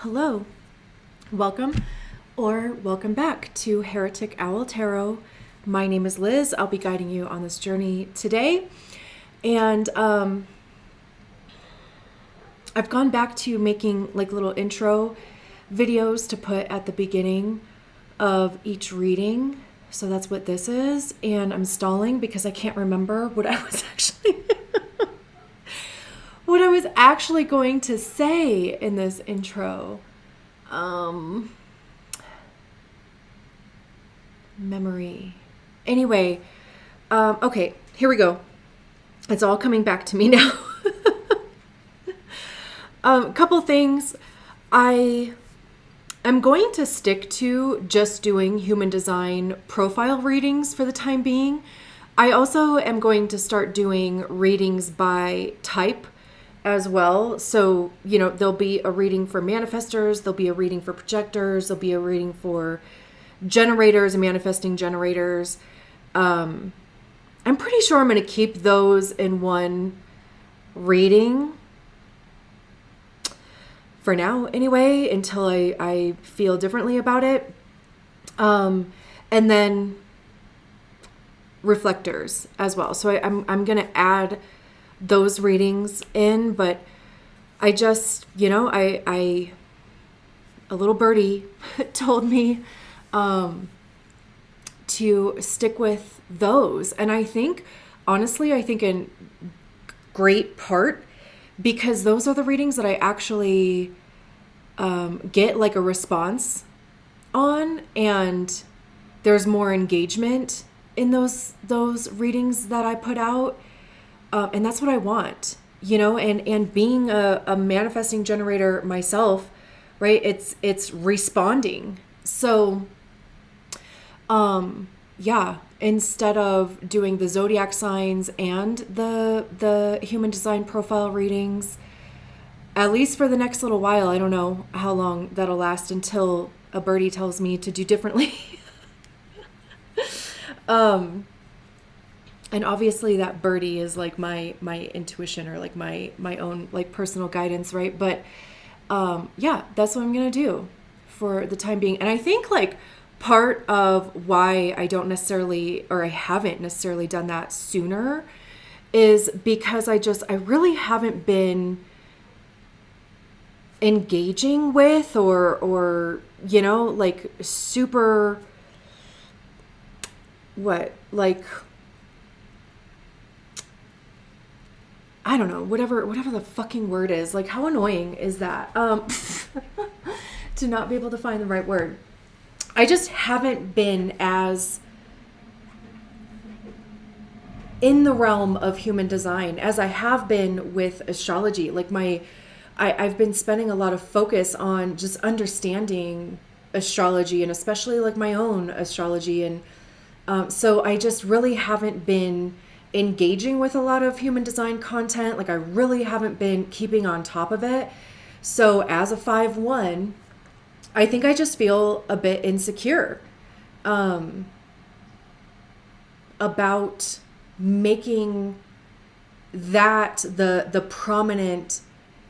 Hello, welcome or welcome back to Heretic Owl Tarot. My name is Liz. I'll be guiding you on this journey today. And I've gone back to making like little intro videos to put at the beginning of each reading. So that's what this is. And I'm stalling because I can't remember what I was actually going to say in this intro. Memory. Anyway, okay, here we go. It's all coming back to me now. Couple things. I'm going to stick to just doing human design profile readings for the time being. I also am going to start doing readings by type as well. So, there'll be a reading for manifestors, there'll be a reading for projectors, there'll be a reading for generators and manifesting generators. I'm pretty sure I'm going to keep those in one reading for now anyway, until I feel differently about it. And then reflectors as well. So I'm going to add those readings in, but I just, a little birdie told me to stick with those. And I think, honestly, in great part because those are the readings that I actually get like a response on, and there's more engagement in those readings that I put out. And that's what I want, and being a manifesting generator myself, right? It's responding. So, instead of doing the zodiac signs and the human design profile readings, at least for the next little while, I don't know how long that'll last until a birdie tells me to do differently. And obviously that birdie is like my intuition or like my own like personal guidance, right? But that's what I'm going to do for the time being. And I think like part of why I haven't necessarily done that sooner is because I really haven't been engaging with or like super I don't know, whatever the fucking word is. Like, how annoying is that? To not be able to find the right word. I just haven't been as in the realm of human design as I have been with astrology. Like I've been spending a lot of focus on just understanding astrology, and especially like my own astrology. And so I just really haven't been engaging with a lot of human design content. Like I really haven't been keeping on top of it. So as a 5/1, I think I just feel a bit insecure about making that the prominent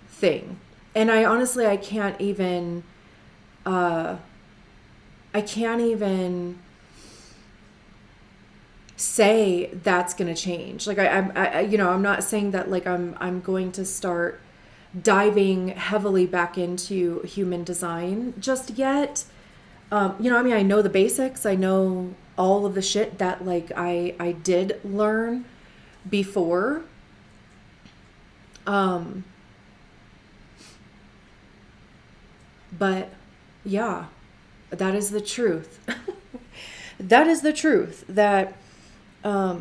thing. And I honestly, I can't even say that's going to change. Like I'm not saying that like I'm going to start diving heavily back into human design just yet. I know the basics. I know all of the shit that like I did learn before. But yeah, that is the truth. That is the truth that I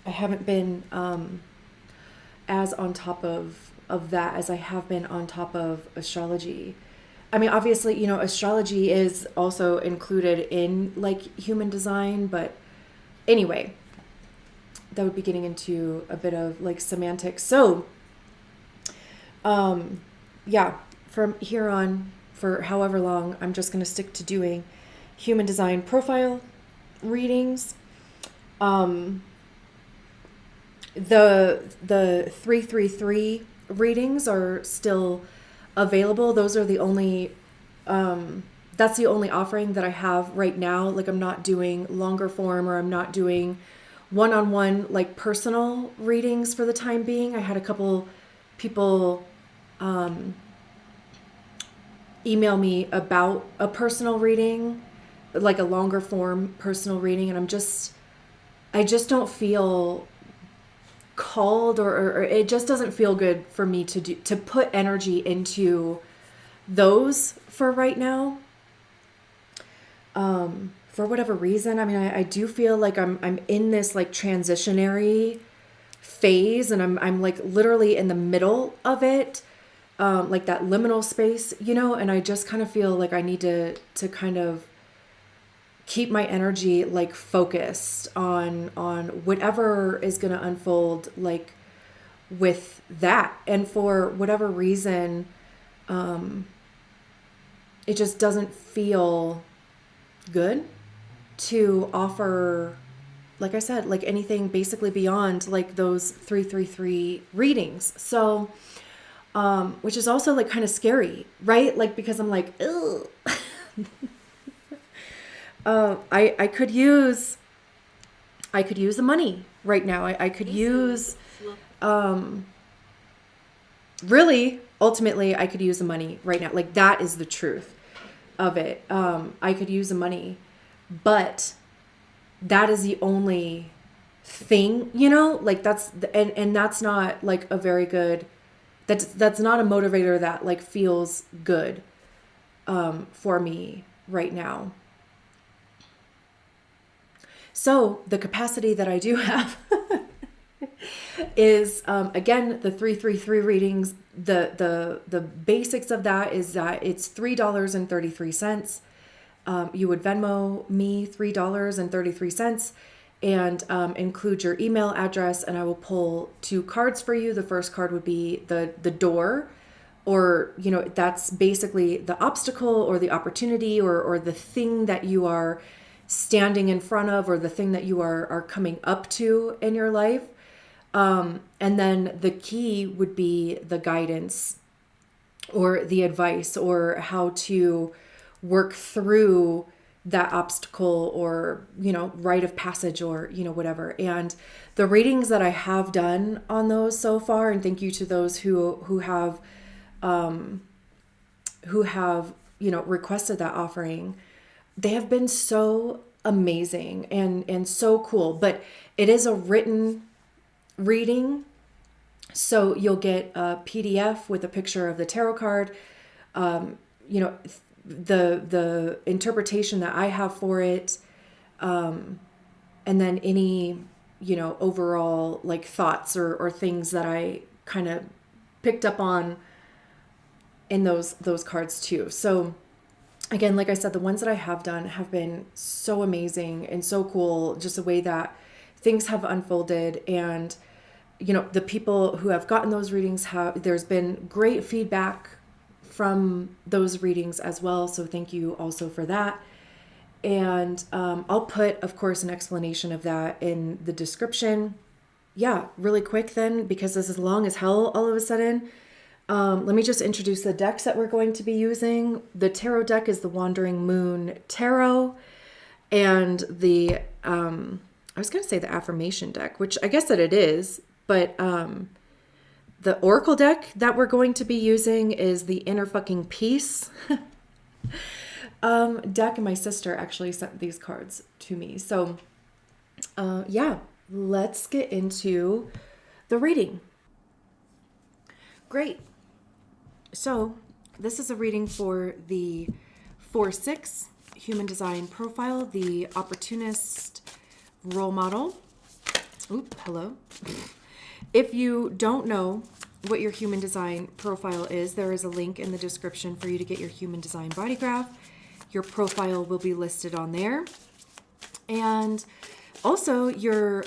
haven't been as on top of that as I have been on top of astrology. I mean, obviously, astrology is also included in like human design, but anyway, that would be getting into a bit of like semantics. So, from here on, for however long, I'm just going to stick to doing human design profile readings. The 333 readings are still available. Those are the only that's the only offering that I have right now. Like, I'm not doing longer form, or I'm not doing one-on-one like personal readings for the time being. I had a couple people email me about a personal reading, like a longer form personal reading, and I just don't feel called, or it just doesn't feel good for me to put energy into those for right now. For whatever reason, I mean, I do feel like I'm in this like transitionary phase, and I'm like literally in the middle of it, like that liminal space, and I just kind of feel like I need to kind of keep my energy like focused on whatever is going to unfold, like with that. And for whatever reason, it just doesn't feel good to offer, like I said, like anything basically beyond like those 333 readings. So, which is also like kind of scary, right? Like, because I'm like, ugh. I could use the money right now. I could use, really, ultimately, I could use the money right now. Like, that is the truth of it. I could use the money, but that is the only thing, like and that's not like a very good, that's not a motivator that like feels good, for me right now. So the capacity that I do have is, again, the 333 readings. The basics of that is that it's $3.33. You would Venmo me $3.33 and include your email address, and I will pull 2 cards for you. The first card would be the door, or that's basically the obstacle or the opportunity, or the thing that you are standing in front of, or the thing that you are coming up to in your life. And then the key would be the guidance or the advice, or how to work through that obstacle, or rite of passage, or whatever. And the readings that I have done on those so far, and thank you to those who have requested that offering, they have been so amazing and so cool. But it is a written reading, so you'll get a PDF with a picture of the tarot card. The interpretation that I have for it, and then any overall like thoughts or things that I kind of picked up on in those cards too. So again, like I said, the ones that I have done have been so amazing and so cool, just the way that things have unfolded. And the people who have gotten those readings, there's been great feedback from those readings as well. So thank you also for that. And I'll put, of course, an explanation of that in the description. Yeah, really quick then, because this is long as hell all of a sudden. Let me just introduce the decks that we're going to be using. The tarot deck is the Wandering Moon Tarot, and the I was going to say the affirmation deck, which I guess that it is, but the Oracle deck that we're going to be using is the Inner Fucking Peace deck, and my sister actually sent these cards to me. So yeah, let's get into the reading. Great. So this is a reading for the 4/6 human design profile, the opportunist role model. Oop, hello. If you don't know what your human design profile is, there is a link in the description for you to get your human design body graph. Your profile will be listed on there. And also your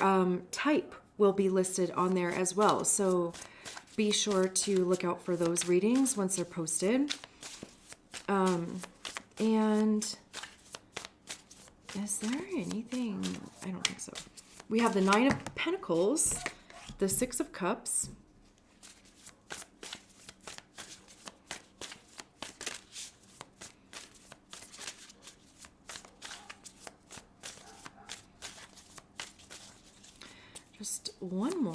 type will be listed on there as well. So be sure to look out for those readings once they're posted. And is there anything? I don't think so. We have the 9 of Pentacles the Six of Cups. Just one more.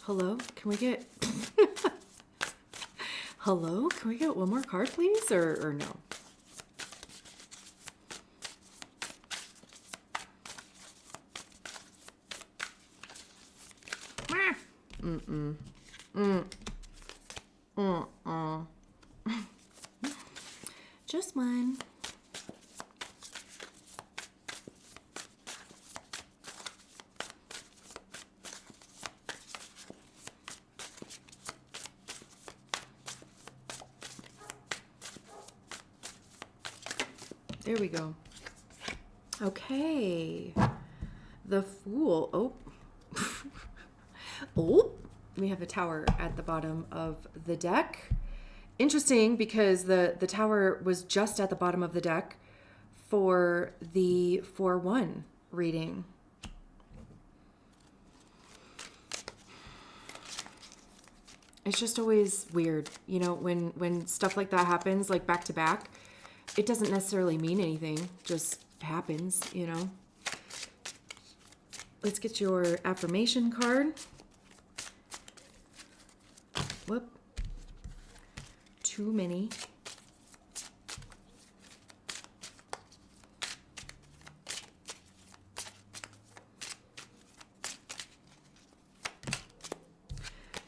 Hello, can we get hello? Can we get one more card, please? Or no? Mm-mm. Just one. There we go. Okay. The Fool. Oh. Oh. We have a Tower at the bottom of the deck. Interesting because the Tower was just at the bottom of the deck for the 4-1 reading. It's just always weird, you know, when stuff like that happens, like back to back. It doesn't necessarily mean anything, just happens, you know. Let's get your affirmation card. Whoop. Too many.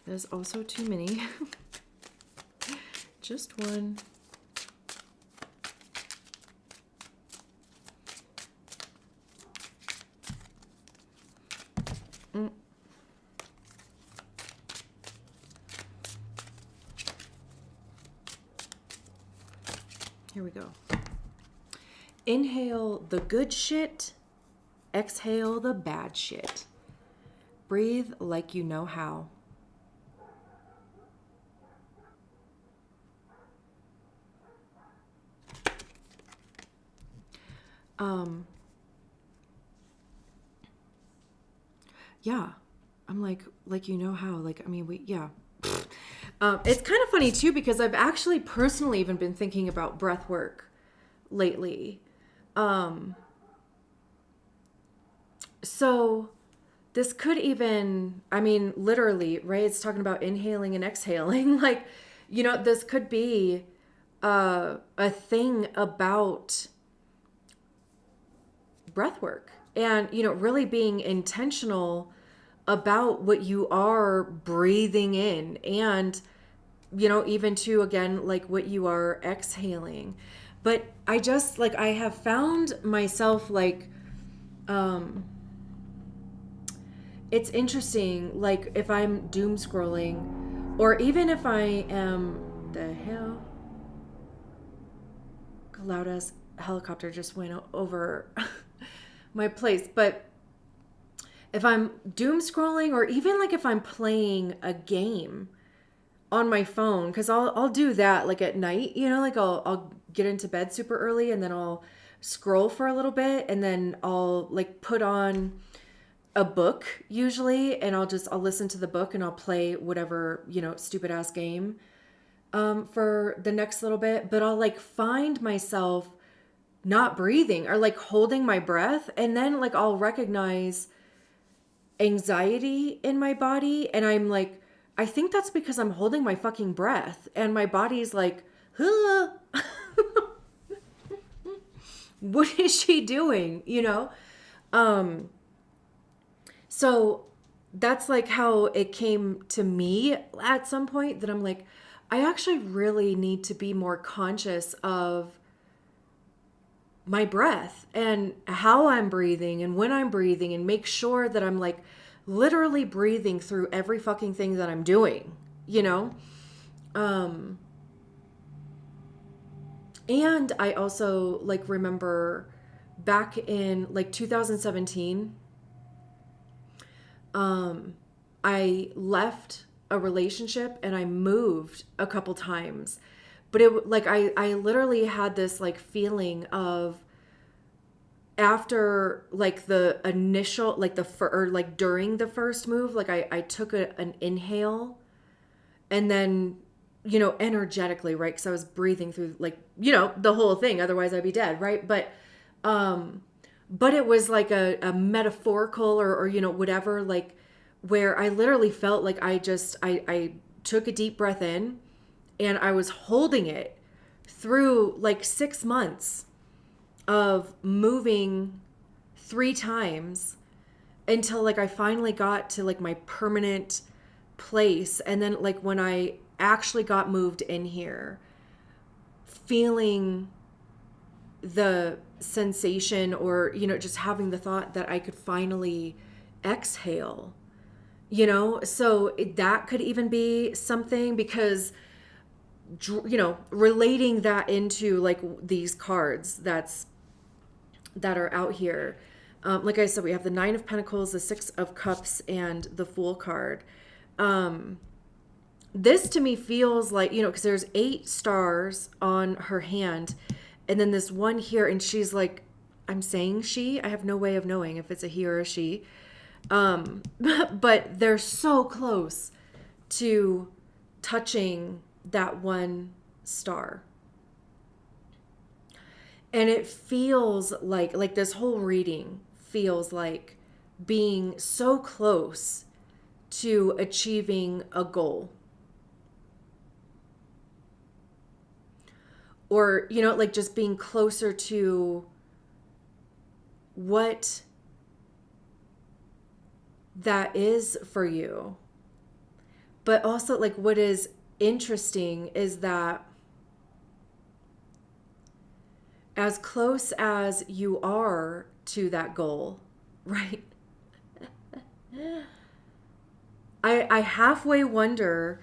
There's also too many. Just one. Here we go. Inhale the good shit. Exhale the bad shit. Breathe like you know how. Yeah, I'm like you know how, like, I mean, yeah. It's kind of funny too, because I've actually personally even been thinking about breath work lately. So this could even, I mean, literally, right? It's talking about inhaling and exhaling. Like, you know, this could be a thing about breath work and, you know, really being intentional about what you are breathing in and, you know, even to, again, like what you are exhaling. But I just, like, I have found myself, like, it's interesting, like, if I'm doom scrolling, or even if I am, the hell, a loud ass helicopter just went over my place. But if I'm doom scrolling, or even like if I'm playing a game on my phone, because I'll do that like at night, you know, like I'll get into bed super early and then I'll scroll for a little bit and then I'll like put on a book usually, and I'll listen to the book and I'll play whatever, you know, stupid ass game for the next little bit. But I'll like find myself not breathing or like holding my breath, and then like I'll recognize anxiety in my body, and I'm like, I think that's because I'm holding my fucking breath, and my body's like, huh? What is she doing, you know? So that's like how it came to me at some point, that I'm like, I actually really need to be more conscious of my breath and how I'm breathing and when I'm breathing, and make sure that I'm like literally breathing through every fucking thing that I'm doing, you know? And I also like remember back in like 2017, I left a relationship and I moved a couple times. But it like I literally had this like feeling of, after like the initial like or like during the first move, like I took an inhale, and then, energetically, right, because I was breathing through like, the whole thing, otherwise I'd be dead, right? But it was like a metaphorical, or whatever, like, where I literally felt like I took a deep breath in, and I was holding it through like 6 months of moving 3 times, until like I finally got to like my permanent place. And then like when I actually got moved in here, feeling the sensation, or just having the thought that I could finally exhale, so that could even be something, because relating that into like these cards that are out here. Like I said, we have the Nine of Pentacles, the Six of Cups, and the Fool card. This to me feels like, because there's 8 stars on her hand, and then this one here, and she's like, I'm saying she, I have no way of knowing if it's a he or a she. But they're so close to touching that one star. And it feels like this whole reading feels like being so close to achieving a goal. Or, like just being closer to what that is for you. But also, like, what is interesting is that as close as you are to that goal, right? I halfway wonder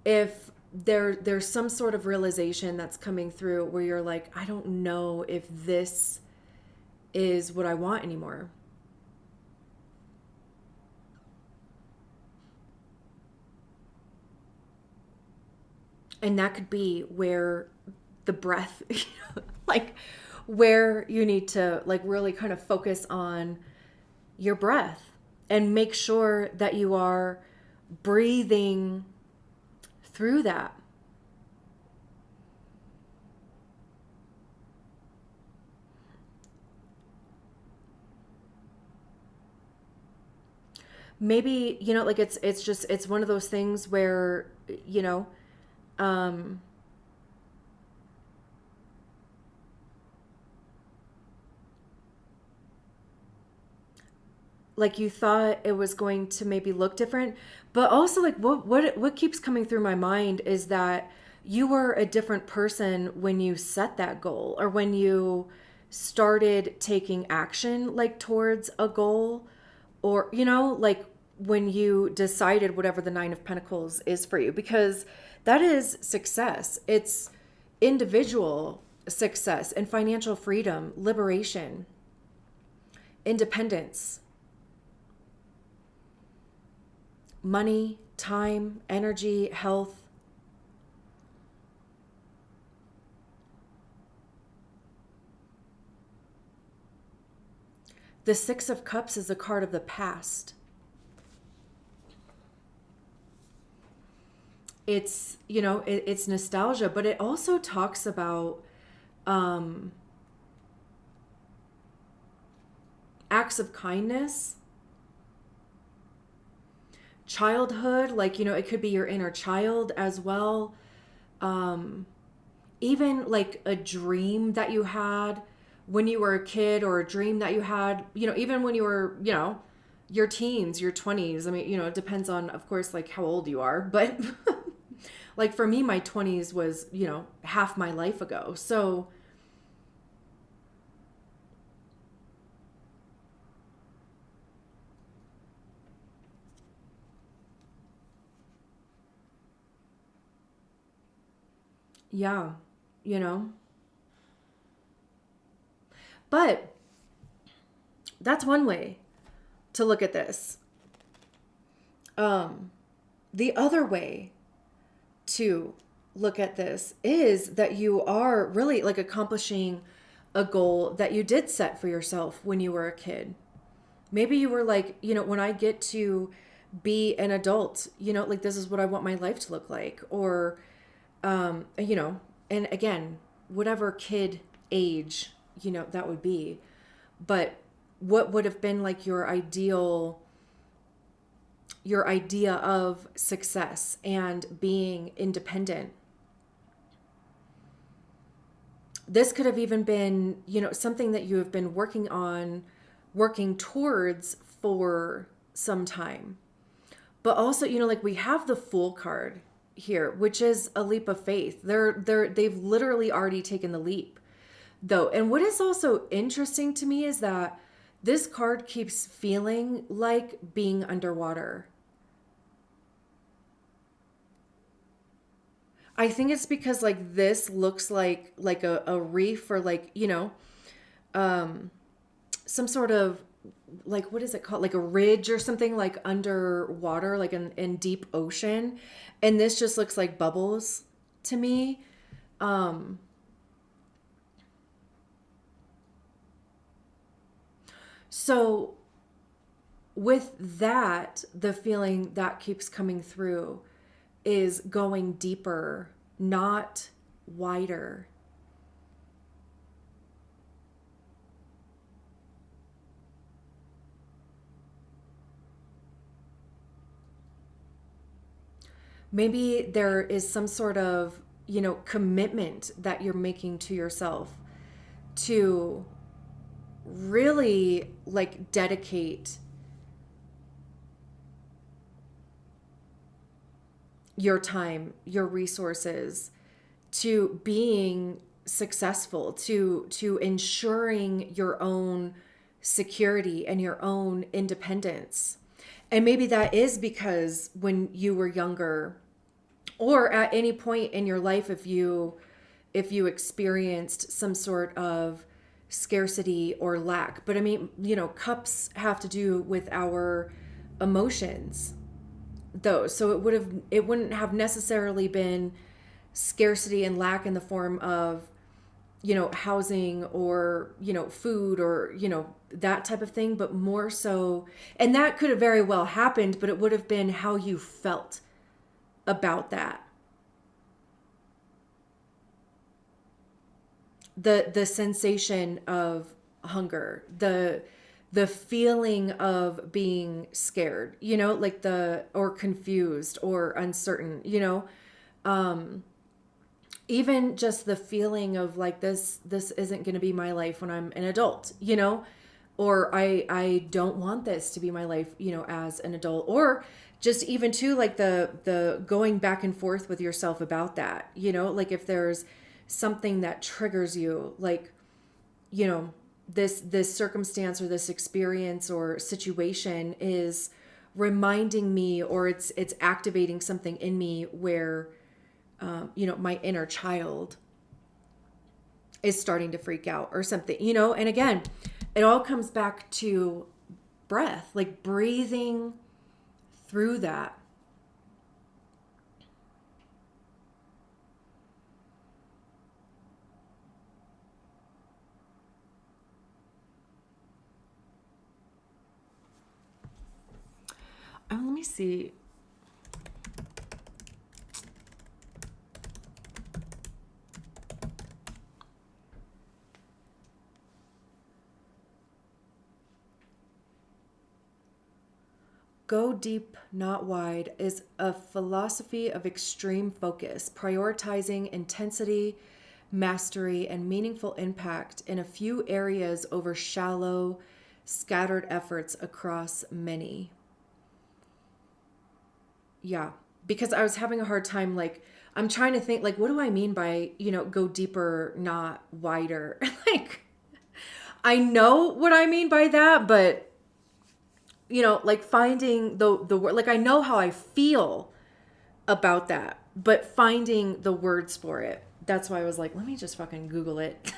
if there's some sort of realization that's coming through where you're like, I don't know if this is what I want anymore. And that could be where the breath, like where you need to like really kind of focus on your breath and make sure that you are breathing through that. Maybe, like it's one of those things where, um, like you thought it was going to maybe look different, but also like what keeps coming through my mind is that you were a different person when you set that goal, or when you started taking action like towards a goal, or like when you decided whatever the Nine of Pentacles is for you, because that is success. It's individual success and financial freedom, liberation, independence, money, time, energy, health. The Six of Cups is a card of the past. It's, it's nostalgia, but it also talks about acts of kindness, childhood, like, it could be your inner child as well. Even like a dream that you had when you were a kid, or a dream that you had, even when you were, your teens, your 20s. I mean, it depends on, of course, like how old you are, but like for me, my 20s was, half my life ago. So yeah, you know, but that's one way to look at this. The other way to look at this is that you are really like accomplishing a goal that you did set for yourself when you were a kid. Maybe you were like, when I get to be an adult, like this is what I want my life to look like. Or, and again, whatever kid age, that would be. But what would have been like your idea of success and being independent? This could have even been, something that you have been working towards for some time. But also, like we have the Fool card here, which is a leap of faith. They've literally already taken the leap, though. And what is also interesting to me is that this card keeps feeling like being underwater. I think it's because like this looks like a reef, or like, some sort of, like, what is it called? Like a ridge or something, like underwater, like in deep ocean. And this just looks like bubbles to me. So with that, the feeling that keeps coming through is going deeper, not wider. Maybe there is some sort of, commitment that you're making to yourself to really like dedicate your time, your resources to being successful, to ensuring your own security and your own independence. And maybe that is because when you were younger, or at any point in your life, if you experienced some sort of scarcity or lack. But I mean, cups have to do with our emotions, though. So it wouldn't have necessarily been scarcity and lack in the form of, housing or, food or, that type of thing, but more so, and that could have very well happened, but it would have been how you felt about that. The sensation of hunger, the feeling of being scared, like or confused or uncertain, even just the feeling of like this isn't going to be my life when I'm an adult, or I don't want this to be my life, as an adult. Or just even too, like the going back and forth with yourself about that, like if there's something that triggers you, like, this circumstance or this experience or situation is reminding me, or it's activating something in me where my inner child is starting to freak out or something, and again, it all comes back to breath, like breathing through that. Let me see. Go deep, not wide is a philosophy of extreme focus, prioritizing intensity, mastery, and meaningful impact in a few areas over shallow, scattered efforts across many. Yeah, because I was having a hard time, like, I'm trying to think, like, what do I mean by, go deeper, not wider? Like, I know what I mean by that, but, like finding the word, like, I know how I feel about that, but finding the words for it. That's why I was like, let me just fucking Google it.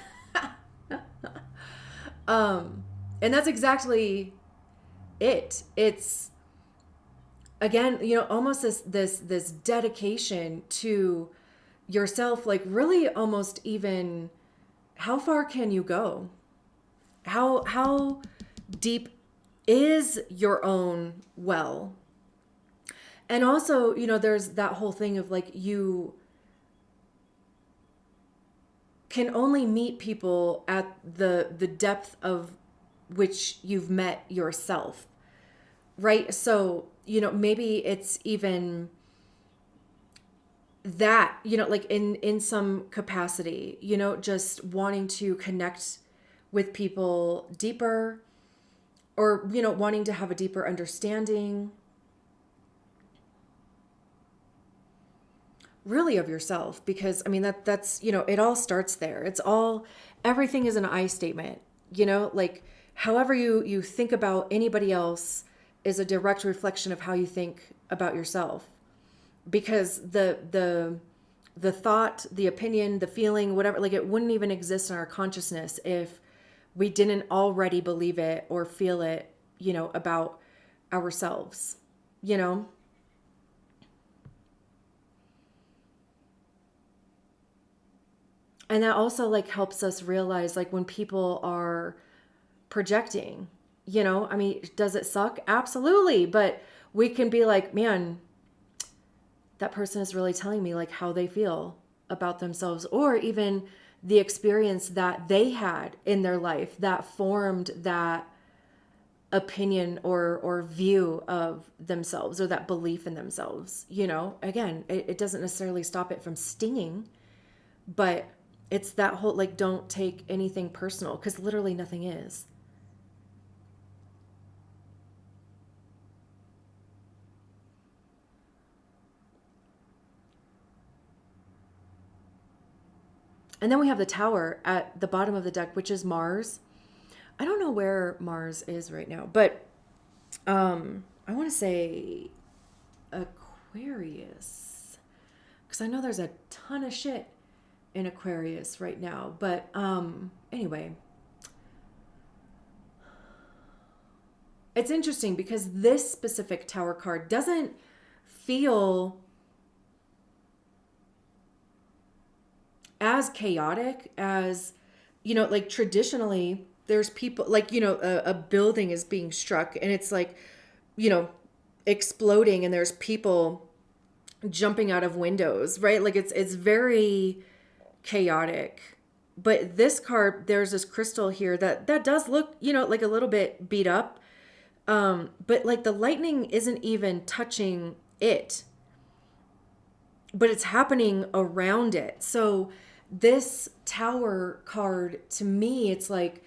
And that's exactly it. It's, again, almost this dedication to yourself, like really almost even how far can you go? How deep is your own well? And also, there's that whole thing of like you can only meet people at the depth of which you've met yourself. Right? So, maybe it's even that, like in some capacity, just wanting to connect with people deeper, or, wanting to have a deeper understanding really of yourself. Because I mean, that's, it all starts there. Everything is an I statement, like however you think about anybody else is a direct reflection of how you think about yourself. Because the thought, the opinion, the feeling, whatever, like it wouldn't even exist in our consciousness if we didn't already believe it or feel it, about ourselves, And that also like helps us realize like when people are projecting, I mean, does it suck? Absolutely. But we can be like, man, that person is really telling me like how they feel about themselves, or even the experience that they had in their life that formed that opinion or view of themselves, or that belief in themselves. Again, it doesn't necessarily stop it from stinging, but it's that whole like, don't take anything personal, because literally nothing is. And then we have the tower at the bottom of the deck, which is Mars. I don't know where Mars is right now, but I want to say Aquarius, because I know there's a ton of shit in Aquarius right now. But anyway, it's interesting because this specific tower card doesn't feel as chaotic as, like traditionally there's people like, a building is being struck and it's like, exploding, and there's people jumping out of windows, right? Like it's very chaotic. But this card, there's this crystal here that does look, like a little bit beat up. But like the lightning isn't even touching it, but it's happening around it. So this tower card, to me, it's like,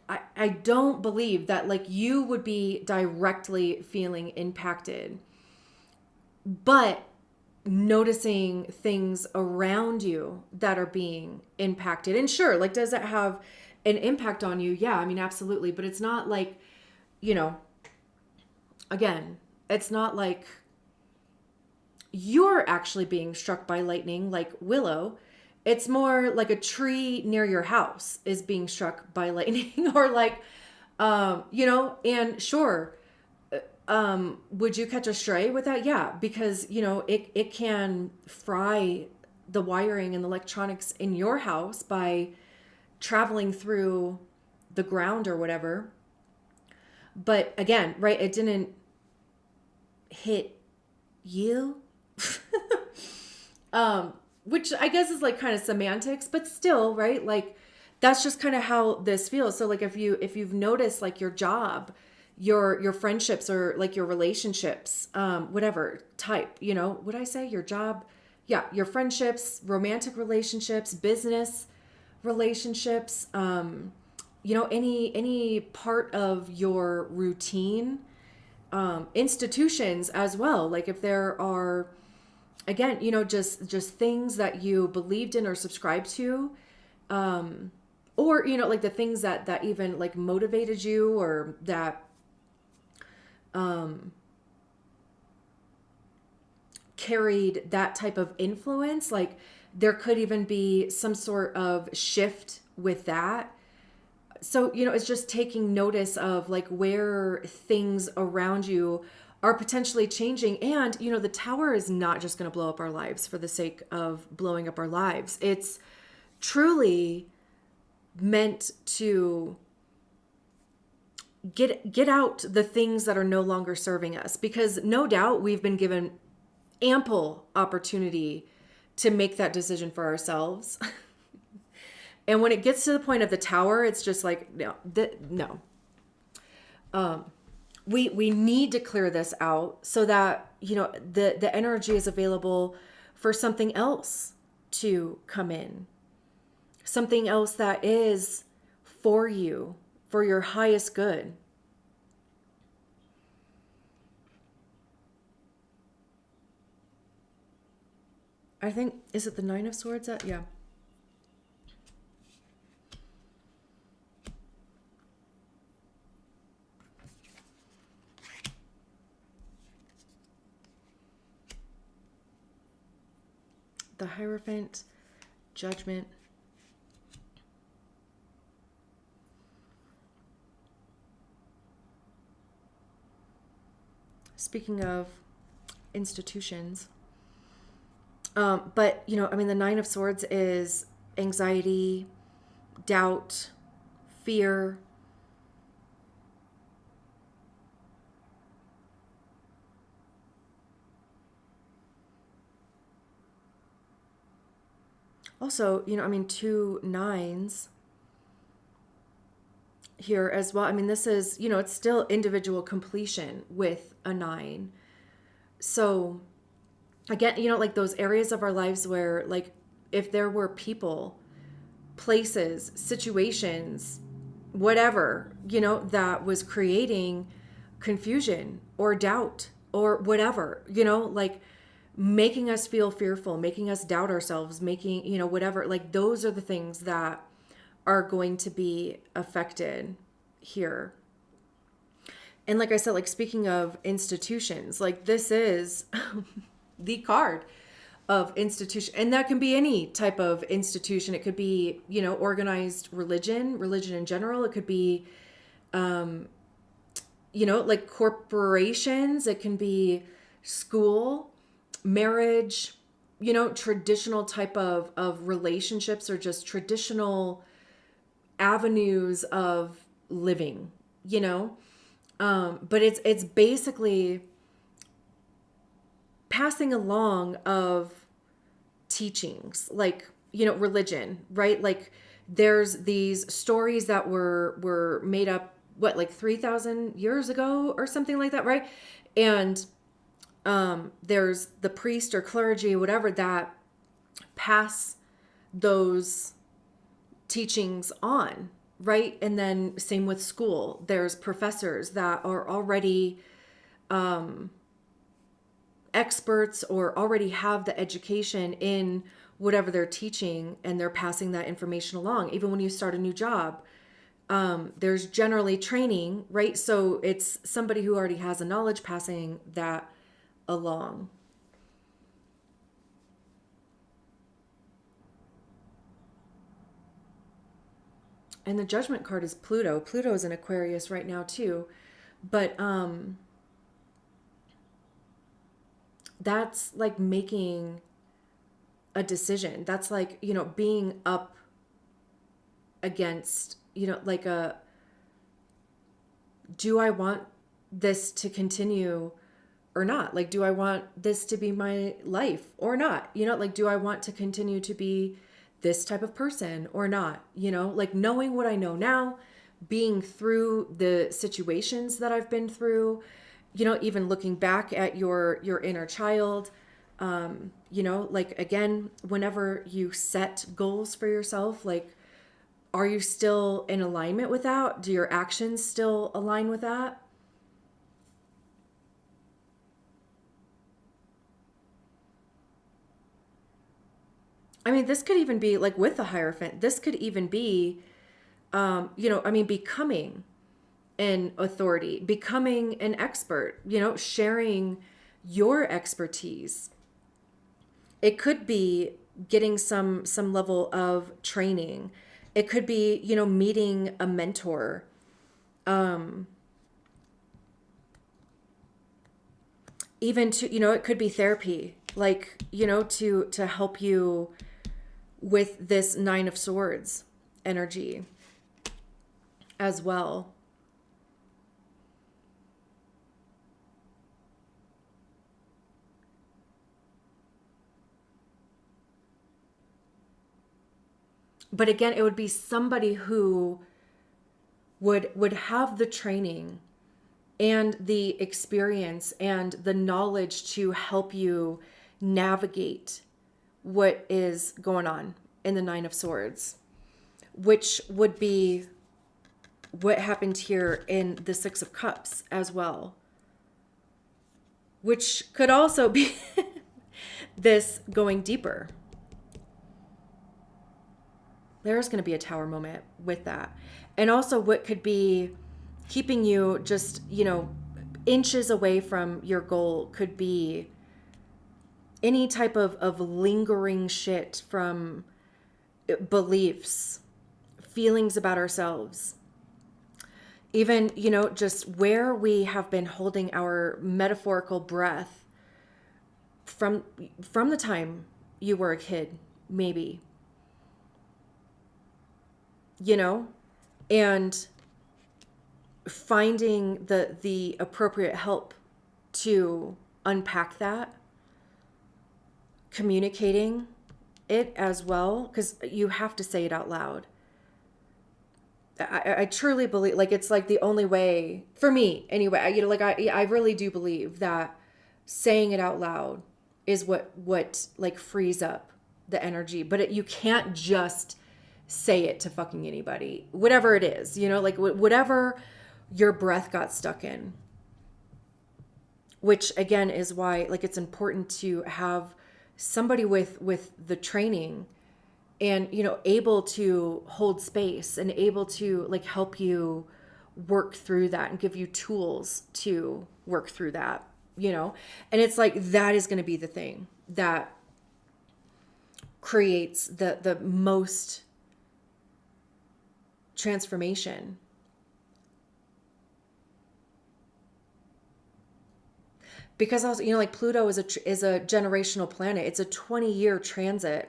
I don't believe that like you would be directly feeling impacted, but noticing things around you that are being impacted. And sure, like, does it have an impact on you? Yeah, I mean, absolutely. But it's not like, again, it's not like you're actually being struck by lightning like Willow. It's more like a tree near your house is being struck by lightning or like, and sure, would you catch a stray with that? Yeah, because, it can fry the wiring and the electronics in your house by traveling through the ground or whatever. But again, right, it didn't hit you. Which I guess is like kind of semantics, but still, right? Like that's just kind of how this feels. So like if you've noticed like your job, your friendships, or like your relationships, whatever type, would I say your job? Yeah, your friendships, romantic relationships, business relationships, any part of your routine, institutions as well. Like if there are, again, just things that you believed in or subscribed to, or like the things that even like motivated you, or that carried that type of influence. Like there could even be some sort of shift with that. So, it's just taking notice of like where things around you are potentially changing. And, the tower is not just going to blow up our lives for the sake of blowing up our lives. It's truly meant to get out the things that are no longer serving us, because no doubt we've been given ample opportunity to make that decision for ourselves. And when it gets to the point of the tower, it's just like, no. We need to clear this out so that, the energy is available for something else to come in. Something else that is for you, for your highest good. I think, is it the Nine of Swords? Yeah. The Hierophant, Judgment. Speaking of institutions, but the Nine of Swords is anxiety, doubt, fear. Also, 2 nines here as well. This is, it's still individual completion with a 9. So again, like those areas of our lives where, like, if there were people, places, situations, whatever, that was creating confusion or doubt or whatever, like making us feel fearful, making us doubt ourselves, making, whatever, like those are the things that are going to be affected here. And like I said, like speaking of institutions, like this is the card of institution. And that can be any type of institution. It could be, organized religion in general. It could be, like corporations. It can be school, marriage, traditional type of relationships, or just traditional avenues of living, but it's basically passing along of teachings, like, religion, right? Like there's these stories that were made up, like 3,000 years ago or something like that, right? And there's the priest or clergy, whatever, that pass those teachings on, right? And then same with school. There's professors that are already experts or already have the education in whatever they're teaching, and they're passing that information along. Even when you start a new job, there's generally training, right? So it's somebody who already has a knowledge passing that along. And the Judgment card is Pluto. Pluto is in Aquarius right now too. But that's like making a decision. That's like, being up against, like do I want this to continue or not? Like, do I want this to be my life or not? Like, do I want to continue to be this type of person or not? Like knowing what I know now, being through the situations that I've been through, even looking back at your inner child, like again, whenever you set goals for yourself, like are you still in alignment with that? Do your actions still align with that? I mean, this could even be like with the Hierophant. This could even be, becoming an authority, becoming an expert, sharing your expertise. It could be getting some level of training. It could be, meeting a mentor. Even to, it could be therapy, like, to help you with this Nine of Swords energy as well. But again, it would be somebody who would have the training and the experience and the knowledge to help you navigate what is going on in the Nine of Swords, which would be what happened here in the Six of Cups as well, which could also be this going deeper. There's going to be a Tower moment with that. And also what could be keeping you just, inches away from your goal could be any type of lingering shit from beliefs, feelings about ourselves. Even, just where we have been holding our metaphorical breath from the time you were a kid, maybe. And finding the appropriate help to unpack that, communicating it as well, because you have to say it out loud. I truly believe, like, it's like the only way for me anyway. I really do believe that saying it out loud is what like frees up the energy. But you can't just say it to fucking anybody, whatever it is, like whatever your breath got stuck in, which again is why, like, it's important to have somebody with the training and, able to hold space and able to, like, help you work through that and give you tools to work through that, and it's like, that is going to be the thing that creates the most transformation. Because also, like, Pluto is a generational planet. It's a 20-year transit.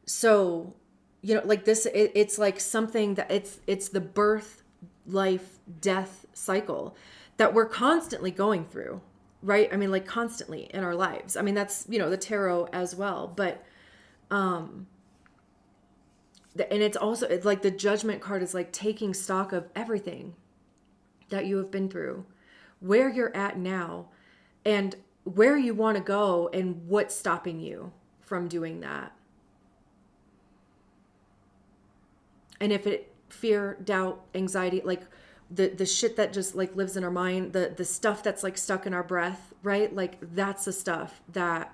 So, like this, it's like something that it's the birth, life, death cycle that we're constantly going through, right? I mean, like, constantly in our lives. I mean, that's, the tarot as well, but, and it's like the Judgment card is like taking stock of everything that you have been through, where you're at now, and where you want to go, and what's stopping you from doing that. And if it fear, doubt, anxiety, like the shit that just like lives in our mind, the stuff that's like stuck in our breath, right? Like, that's the stuff that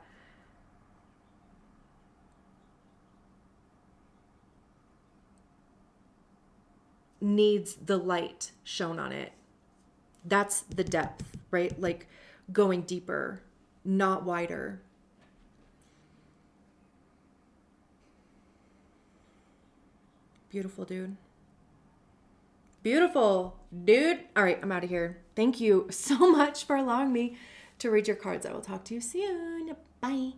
needs the light shown on it. That's the depth, right? Like, going deeper, not wider. Beautiful, dude. Beautiful, dude. All right, I'm out of here. Thank you so much for allowing me to read your cards. I will talk to you soon. Bye.